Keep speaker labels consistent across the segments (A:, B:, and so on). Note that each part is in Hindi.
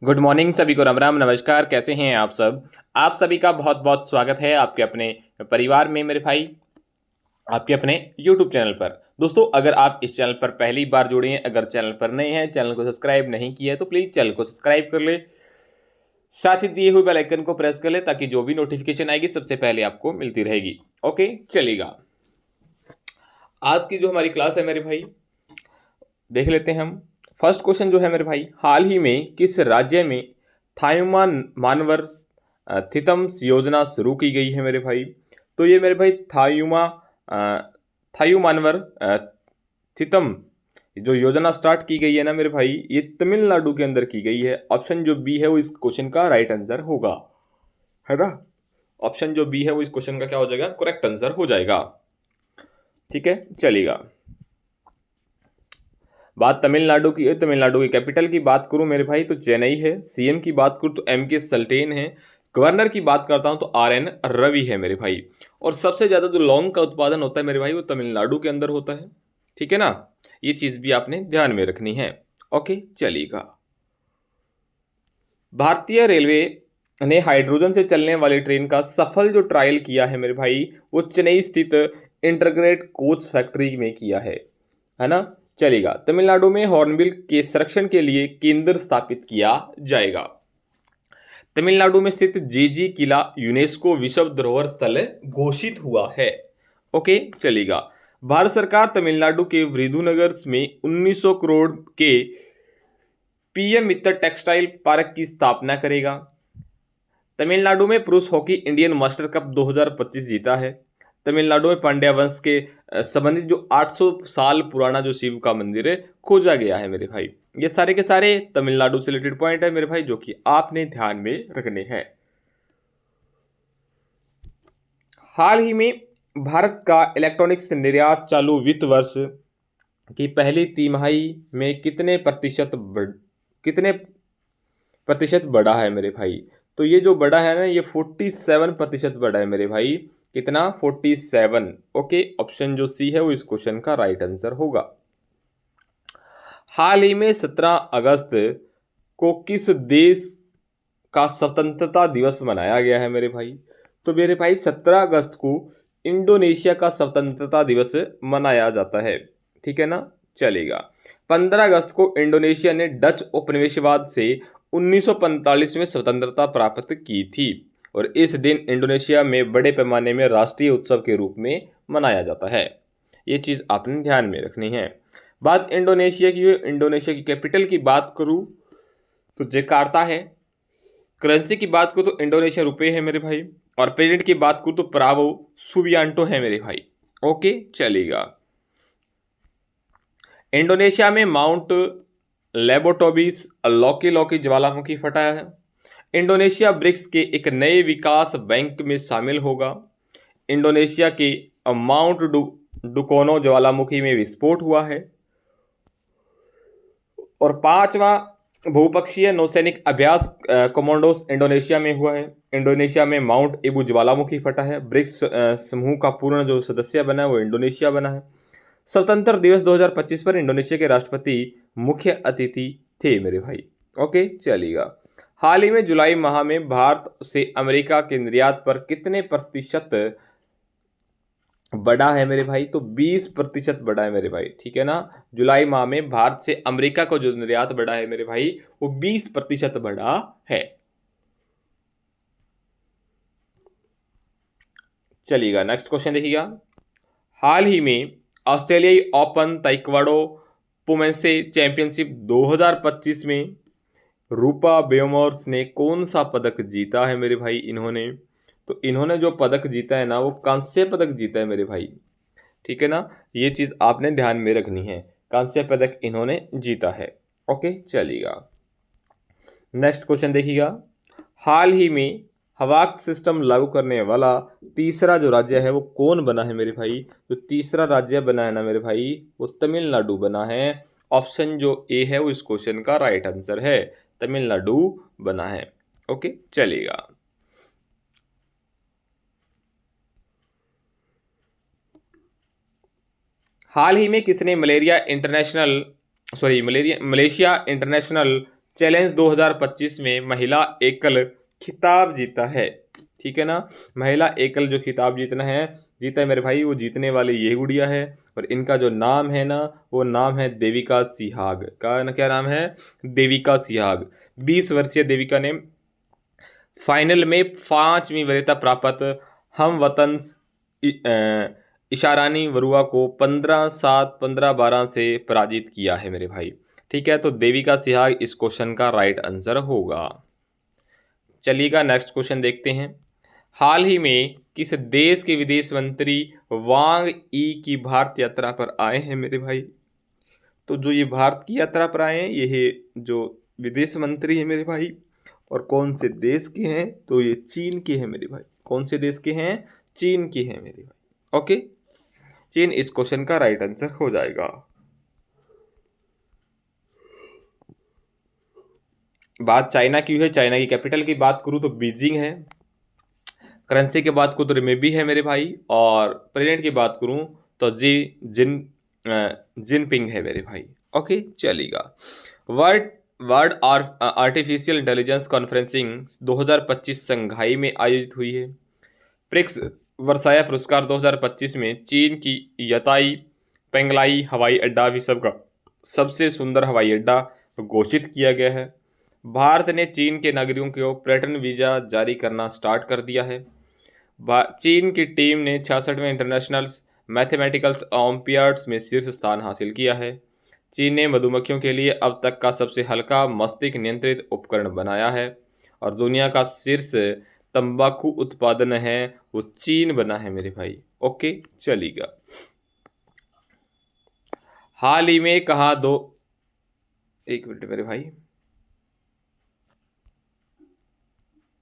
A: गुड मॉर्निंग सभी को, राम राम, नमस्कार। कैसे हैं आप सब? आप सभी का बहुत बहुत स्वागत है आपके अपने परिवार में मेरे भाई, आपके अपने यूट्यूब चैनल पर। दोस्तों, अगर आप इस चैनल पर पहली बार जुड़े हैं, अगर चैनल पर नए हैं, चैनल को सब्सक्राइब नहीं किया है तो प्लीज़ चैनल को सब्सक्राइब कर ले, साथ ही दिए हुए बेल आइकन को प्रेस कर ले ताकि जो भी नोटिफिकेशन आएगी सबसे पहले आपको मिलती रहेगी। ओके, चलेगा। आज की जो हमारी क्लास है मेरे भाई, देख लेते हैं हम। फर्स्ट क्वेश्चन जो है मेरे भाई, हाल ही में किस राज्य में थायुमा मानवर थितम्स योजना शुरू की गई है मेरे भाई? तो ये मेरे भाई थायु मानवर थितम जो योजना स्टार्ट की गई है ना मेरे भाई, ये तमिलनाडु के अंदर की गई है। ऑप्शन जो बी है वो इस क्वेश्चन का राइट आंसर होगा, है ना? ऑप्शन जो बी है वो इस क्वेश्चन का क्या हो जाएगा? करेक्ट आंसर हो जाएगा। ठीक है, चलेगा। बात तमिलनाडु की है, तमिलनाडु की कैपिटल की बात करूं मेरे भाई तो चेन्नई है। सीएम की बात करूं तो एम के सल्टेन है। गवर्नर की बात करता हूं तो आर एन रवि है मेरे भाई। और सबसे ज़्यादा जो लौंग का उत्पादन होता है मेरे भाई वो तमिलनाडु के अंदर होता है। ठीक है ना? ये चीज़ भी आपने ध्यान में रखनी है। ओके, चलेगा। भारतीय रेलवे ने हाइड्रोजन से चलने वाली ट्रेन का सफल जो ट्रायल किया है मेरे भाई, वो चेन्नई स्थित इंटरग्रेट कोच फैक्ट्री में किया है ना? चलेगा। तमिलनाडु में हॉर्नबिल के संरक्षण के लिए केंद्र स्थापित किया जाएगा। तमिलनाडु में स्थित जेजी किला यूनेस्को विश्व धरोहर स्थल घोषित हुआ है। ओके, चलेगा। भारत सरकार तमिलनाडु के विरुधुनगर में 1900 करोड़ के पीएम मित्र टेक्सटाइल पार्क की स्थापना करेगा। तमिलनाडु में पुरुष हॉकी इंडियन मास्टर कप 2025 जीता है। तमिलनाडु में पांड्या वंश के संबंधित जो 800 साल पुराना जो शिव का मंदिर है खोजा गया है मेरे भाई। ये सारे के सारे तमिलनाडु से रिलेटेड पॉइंट है मेरे भाई, जो कि आपने ध्यान में रखने हैं। हाल ही में भारत का इलेक्ट्रॉनिक्स निर्यात चालू वित्त वर्ष की पहली तिमाही में कितने प्रतिशत बढ़ा है मेरे भाई? तो ये जो बढ़ा है ना, ये 47% बढ़ा है मेरे भाई। कितना? 47। ओके, ऑप्शन जो सी है वो इस क्वेश्चन का राइट आंसर होगा। हाल ही में 17 अगस्त को किस देश का स्वतंत्रता दिवस मनाया गया है मेरे भाई? तो मेरे भाई 17 अगस्त को इंडोनेशिया का स्वतंत्रता दिवस मनाया जाता है। ठीक है ना? चलेगा। 15 अगस्त को इंडोनेशिया ने डच उपनिवेशवाद से 1945 में स्वतंत्रता प्राप्त की थी और इस दिन इंडोनेशिया में बड़े पैमाने में राष्ट्रीय उत्सव के रूप में मनाया जाता है। ये चीज़ आपने ध्यान में रखनी है। बात इंडोनेशिया की है, इंडोनेशिया की कैपिटल की बात करूँ तो जकार्ता है। करेंसी की बात करूँ तो इंडोनेशिया रुपए है मेरे भाई। और प्रेसिडेंट की बात करूँ तो प्रावो सुबियांटो है मेरे भाई। ओके, चलेगा। इंडोनेशिया में माउंट लेबोटोबिस लौकी लौकी ज्वालामुखी फटा है। इंडोनेशिया ब्रिक्स के एक नए विकास बैंक में शामिल होगा। इंडोनेशिया के माउंट डुकोनो ज्वालामुखी में विस्फोट हुआ है। और पांचवा बहुपक्षीय नौसैनिक अभ्यास कमांडोस इंडोनेशिया में हुआ है। इंडोनेशिया में माउंट एबू ज्वालामुखी फटा है। ब्रिक्स समूह का पूर्ण जो सदस्य बना है वो इंडोनेशिया बना है। स्वतंत्र दिवस 2025 पर इंडोनेशिया के राष्ट्रपति मुख्य अतिथि थे मेरे भाई। ओके, चलेगा। हाल ही में जुलाई माह में भारत से अमेरिका के निर्यात पर कितने प्रतिशत बढ़ा है मेरे भाई? तो 20% बढ़ा है मेरे भाई। ठीक है ना? जुलाई माह में भारत से अमेरिका को जो निर्यात बढ़ा है मेरे भाई वो 20% बढ़ा है। चलिएगा, नेक्स्ट क्वेश्चन देखिएगा। हाल ही में ऑस्ट्रेलियाई ओपन ताइक्वांडो पुमेसे चैंपियनशिप 2025 में रूपा बेमोर्स ने कौन सा पदक जीता है मेरे भाई? इन्होंने जो पदक जीता है ना वो कांस्य पदक जीता है मेरे भाई। ठीक है ना? ये चीज़ आपने ध्यान में रखनी है। कांस्य पदक इन्होंने जीता है। ओके, चलिएगा। नेक्स्ट क्वेश्चन देखिएगा। हाल ही में हवाक सिस्टम लागू करने वाला तीसरा जो राज्य है वो कौन बना है मेरे भाई? जो तीसरा राज्य बना है ना मेरे भाई वो तमिलनाडु बना है। ऑप्शन जो ए है वो इस क्वेश्चन का राइट आंसर है। तमिलनाडु बना है। ओके, चलेगा। हाल ही में किसने मलेशिया इंटरनेशनल चैलेंज 2025 में महिला एकल खिताब जीता है। ठीक है ना, महिला एकल जो खिताब जीता है मेरे भाई, वो जीतने वाली ये गुड़िया है। और इनका जो नाम है ना, वो नाम है देविका सिहाग का ना, क्या नाम है, देविका सिहाग। 20 वर्षीय देविका ने फाइनल में 5वीं वरीयता प्राप्त हम वतन इशारानी बरुआ को 15-7, 15-12 से पराजित किया है मेरे भाई। ठीक है, तो देविका सिहाग इस क्वेश्चन का राइट आंसर होगा। चलिएगा नेक्स्ट क्वेश्चन देखते हैं। हाल ही में किस देश के विदेश मंत्री वांग ई की भारत यात्रा पर आए हैं मेरे भाई? तो जो ये भारत की यात्रा पर आए हैं, ये जो विदेश मंत्री है मेरे भाई, और कौन से देश के हैं? तो ये चीन के हैं मेरे भाई। कौन से देश के हैं? चीन के हैं मेरे भाई। ओके, चीन इस क्वेश्चन का राइट आंसर हो जाएगा। बात चाइना की है, चाइना की कैपिटल की बात करूं तो बीजिंग है। करेंसी की बात करूं तो रिमेबी है मेरे भाई। और प्रेसिडेंट की बात करूं तो जिनपिंग है मेरे भाई। ओके, चलेगा। World world artificial intelligence conferencing 2025 संघाई में आयोजित हुई है। प्रिक्स वर्साया पुरस्कार 2025 में चीन की यताई पेंगलाई हवाई अड्डा विश्व का सबसे सुंदर हवाई अड्डा घोषित किया गया है। भारत ने चीन के नागरिकों को पर्यटन वीजा जारी करना स्टार्ट कर दिया है। चीन की टीम ने 66वें इंटरनेशनल मैथमेटिकल्स ओलंपियाड्स में शीर्ष स्थान हासिल किया है। चीन ने मधुमक्खियों के लिए अब तक का सबसे हल्का मस्तिष्क नियंत्रित उपकरण बनाया है। और दुनिया का शीर्ष तंबाकू उत्पादन है वो चीन बना है मेरे भाई। ओके, चलेगा। हाल ही में कहा दो, एक मिनट मेरे भाई,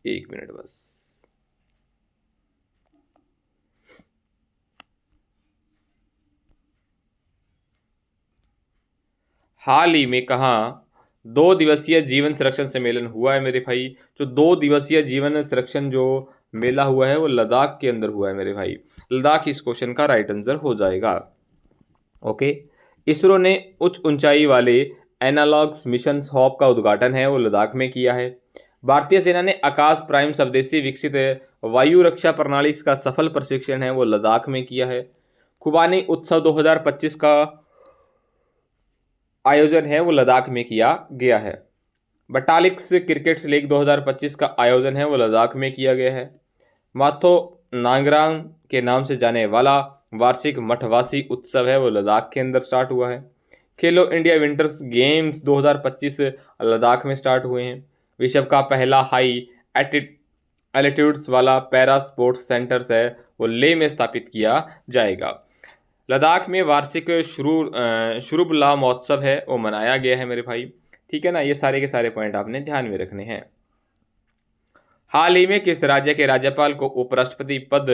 A: एक मिनट बस। हाल ही में कहा 2 दिवसीय जीवन संरक्षण सम्मेलन हुआ है मेरे भाई। जो 2 दिवसीय जीवन संरक्षण जो मेला हुआ है वो लद्दाख के अंदर हुआ है मेरे भाई। लद्दाख इस क्वेश्चन का राइट आंसर हो जाएगा। ओके, इसरो ने उच्च ऊंचाई वाले एनालॉग्स मिशन हॉप का उद्घाटन है वो लद्दाख में किया है। भारतीय सेना ने आकाश प्राइम स्वदेशी विकसित वायु रक्षा प्रणाली का सफल प्रशिक्षण है वो लद्दाख में किया है। खुबानी उत्सव 2025 का आयोजन है वो लद्दाख में किया गया है। बटालिक्स क्रिकेट लीग 2025 का आयोजन है वो लद्दाख में किया गया है। माथो नांगरांग के नाम से जाने वाला वार्षिक मठवासी उत्सव है वो लद्दाख के अंदर स्टार्ट हुआ है। खेलो इंडिया विंटर्स गेम्स 2025 लद्दाख में स्टार्ट हुए हैं। विश्व का पहला हाई एल्टीट्यूड्स वाला पैरा स्पोर्ट्स सेंटर है वो लेह में स्थापित किया जाएगा। लद्दाख में वार्षिक शुरुबला महोत्सव है वो मनाया गया है मेरे भाई। ठीक है ना, ये सारे के सारे पॉइंट आपने ध्यान में रखने हैं। हाल ही में किस राज्य के राज्यपाल को उपराष्ट्रपति पद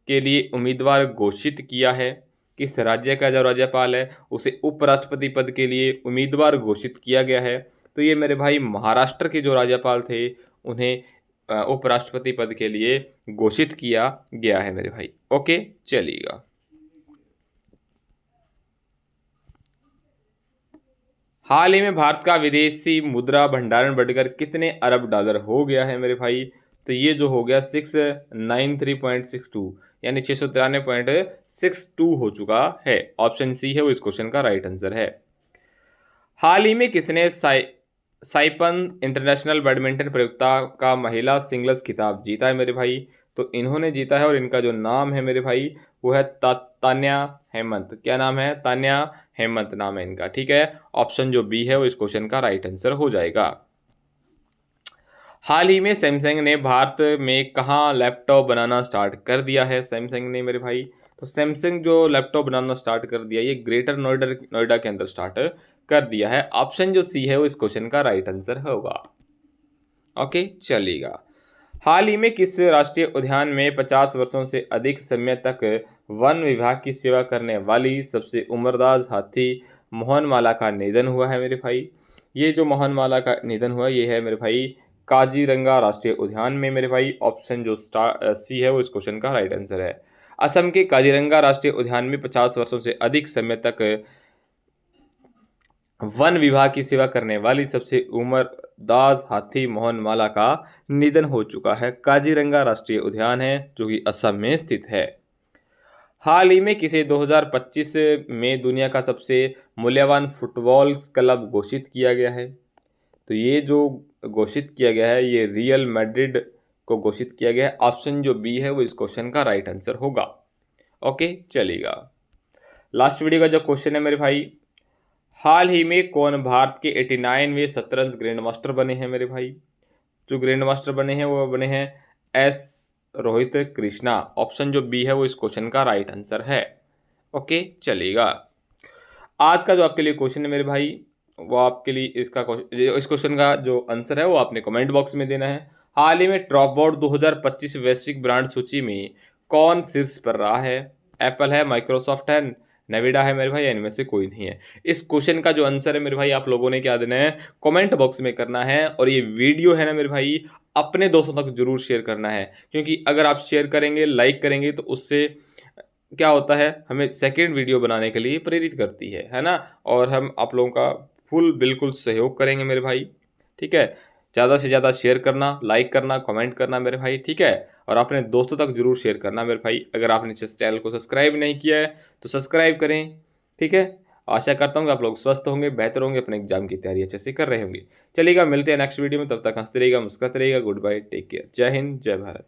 A: के लिए उम्मीदवार घोषित किया है? किस राज्य का जो राज्यपाल है उसे उपराष्ट्रपति पद के लिए उम्मीदवार घोषित किया गया है? तो ये मेरे भाई महाराष्ट्र के जो राज्यपाल थे उन्हें उपराष्ट्रपति पद के लिए घोषित किया गया है मेरे भाई। ओके, चलिएगा। हाल ही में भारत का विदेशी मुद्रा भंडारण बढ़कर कितने अरब डॉलर हो गया है मेरे भाई? तो ये जो हो गया 693.62 यानी 693.62 हो चुका है। ऑप्शन सी है वो इस क्वेश्चन का राइट आंसर है। हाल ही में किसने साइपन इंटरनेशनल बैडमिंटन प्रतियोगिता का महिला सिंगल्स खिताब जीता है मेरे भाई? तो इन्होंने जीता है और इनका जो नाम है मेरे भाई वो है तान्या हेमंत। क्या नाम है? तान्या हेमंत नाम है इनका। ठीक है, ऑप्शन जो बी है वो इस क्वेश्चन का राइट आंसर हो जाएगा। हाल ही में सैमसंग ने भारत में कहाँ लैपटॉप बनाना स्टार्ट कर दिया है? सैमसंग ने मेरे भाई, तो सैमसंग जो लैपटॉप बनाना स्टार्ट कर दिया ये ग्रेटर नोएडा के अंदर स्टार्ट कर दिया है। ऑप्शन जो सी है वो इस क्वेश्चन का राइट आंसर होगा। ओके, चलेगा। हाल ही में किस राष्ट्रीय उद्यान में 50 वर्षों से अधिक समय तक वन विभाग की सेवा करने वाली सबसे उम्रदराज हाथी मोहनमाला का निधन हुआ है मेरे भाई? ये जो मोहनमाला का निधन हुआ ये है मेरे भाई काजीरंगा राष्ट्रीय उद्यान में मेरे भाई। ऑप्शन जो सी है वो इस क्वेश्चन का राइट आंसर है। असम के काजीरंगा राष्ट्रीय उद्यान में 50 वर्षों से अधिक समय तक वन विभाग की सेवा करने वाली सबसे उम्रदराज हाथी मोहन माला का निधन हो चुका है। काजीरंगा राष्ट्रीय उद्यान है जो कि असम में स्थित है। हाल ही में किसे 2025 में दुनिया का सबसे मूल्यवान फुटबॉल क्लब घोषित किया गया है? तो ये जो घोषित किया गया है ये रियल मैड्रिड को घोषित किया गया है। ऑप्शन जो बी है वो इस क्वेश्चन का राइट आंसर होगा। ओके चलेगा। लास्ट वीडियो का जो क्वेश्चन है मेरे भाई, हाल ही में कौन भारत के 89वें शतरंज ग्रैंड मास्टर बने हैं मेरे भाई? जो ग्रैंड मास्टर बने हैं वो बने हैं एस रोहित कृष्णा। ऑप्शन जो बी है वो इस क्वेश्चन का राइट आंसर है। ओके चलेगा। आज का जो आपके लिए क्वेश्चन है मेरे भाई, वो आपके लिए इस क्वेश्चन का जो आंसर है वो आपने कमेंट बॉक्स में देना है। हाल ही में टॉपबोर्ड 2025 वैश्विक ब्रांड सूची में कौन शीर्ष पर रहा है? एप्पल है, माइक्रोसॉफ्ट है, नेविडा है मेरे भाई, इनमें से कोई नहीं है। इस क्वेश्चन का जो आंसर है मेरे भाई आप लोगों ने क्या देना है, कमेंट बॉक्स में करना है। और ये वीडियो है ना मेरे भाई अपने दोस्तों तक जरूर शेयर करना है, क्योंकि अगर आप शेयर करेंगे, लाइक करेंगे तो उससे क्या होता है, हमें सेकेंड वीडियो बनाने के लिए प्रेरित करती है ना। और हम आप लोगों का फुल बिल्कुल सहयोग करेंगे मेरे भाई, ठीक है। ज़्यादा से ज़्यादा शेयर करना, लाइक करना, कमेंट करना मेरे भाई, ठीक है। और अपने दोस्तों तक जरूर शेयर करना मेरे भाई। अगर आपने इस चैनल को सब्सक्राइब नहीं किया है तो सब्सक्राइब करें, ठीक है। आशा करता हूँ कि आप लोग स्वस्थ होंगे, बेहतर होंगे, अपने एग्जाम की तैयारी अच्छे से कर रहे होंगे। चलिएगा, मिलते हैं नेक्स्ट वीडियो में, तब तक हंसते रहिएगा, मुस्कुराते रहिएगा। गुड बाय, टेक केयर, जय हिंद, जय भारत।